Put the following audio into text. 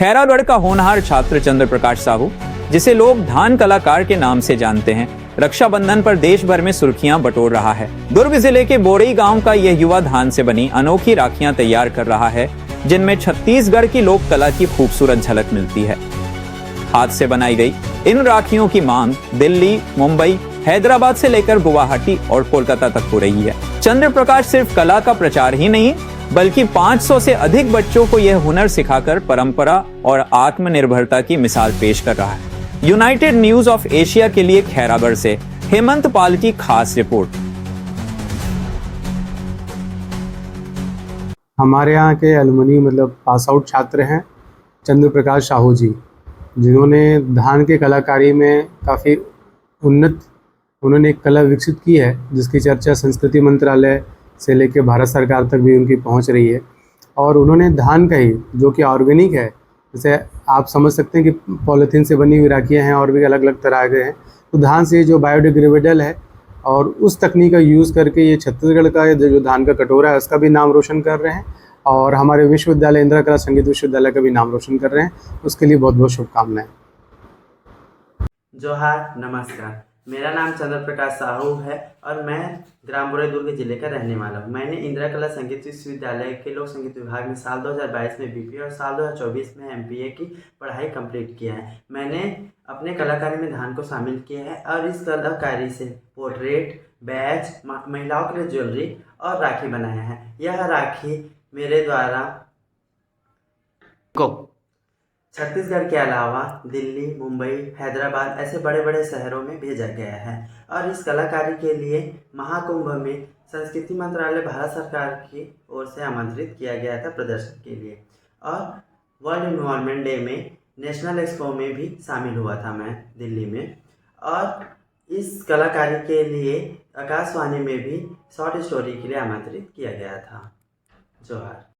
खैरागढ़ का होनहार छात्र चंद्र प्रकाश साहू, जिसे लोग धान कलाकार के नाम से जानते हैं, रक्षाबंधन पर देश भर में सुर्खियां बटोर रहा है। दुर्ग जिले के बोरई गांव का यह युवा धान से बनी अनोखी राखियां तैयार कर रहा है, जिनमें छत्तीसगढ़ की लोक कला की खूबसूरत झलक मिलती है। हाथ से बनाई गई इन राखियों की मांग दिल्ली, मुंबई, हैदराबाद से लेकर गुवाहाटी और कोलकाता तक हो रही है। चंद्र प्रकाश सिर्फ कला का प्रचार ही नहीं, बल्कि 500 से अधिक बच्चों को यह हुनर सिखाकर परंपरा और आत्मनिर्भरता की मिसाल पेश कर रहा है। यूनाइटेड न्यूज ऑफ एशिया के लिए खैरागढ़ से हेमंत पाल की खास रिपोर्ट। हमारे यहाँ के अलुमनी पास आउट छात्र हैं चंद्र प्रकाश साहू जी, जिन्होंने धान के कलाकारी में काफ़ी उन्होंने एक कला विकसित की है, जिसकी चर्चा संस्कृति मंत्रालय से लेकर भारत सरकार तक भी उनकी पहुंच रही है। और उन्होंने धान का ही, जो कि ऑर्गेनिक है, जैसे आप समझ सकते हैं कि पॉलीथीन से बनी हुई राखियाँ हैं और भी अलग अलग तरह के हैं, तो धान से जो बायोडिग्रेडेबल है और उस तकनीक का यूज़ करके ये छत्तीसगढ़ का जो धान का कटोरा है उसका भी नाम रोशन कर रहे हैं और हमारे विश्वविद्यालय इंदिरा कला संगीत विश्वविद्यालय का भी नाम रोशन कर रहे हैं। उसके लिए बहुत बहुत शुभकामनाएं। जोहार, नमस्कार। मेरा नाम चंद्र प्रकाश साहू है और मैं ग्राम बोरई दुर्ग जिले का रहने वाला हूँ। मैंने इंदिरा कला संगीत विश्वविद्यालय के लोक संगीत विभाग में साल 2022 में बीपीए और साल 2024 में एमपीए की पढ़ाई कंप्लीट किया है। मैंने अपने कलाकारी में धान को शामिल किया है और इस कलाकारी से पोर्ट्रेट, बैच, महिलाओं के लिए ज्वेलरी और राखी बनाया है। यह राखी मेरे द्वारा छत्तीसगढ़ के अलावा दिल्ली, मुंबई, हैदराबाद ऐसे बड़े बड़े शहरों में भेजा गया है और इस कलाकारी के लिए महाकुंभ में संस्कृति मंत्रालय भारत सरकार की ओर से आमंत्रित किया गया था प्रदर्शन के लिए। और वर्ल्ड एनवायरनमेंट डे में नेशनल एक्सपो में भी शामिल हुआ था मैं दिल्ली में। और इस कलाकारी के लिए आकाशवाणी में भी शॉर्ट स्टोरी के लिए आमंत्रित किया गया था। जोहार।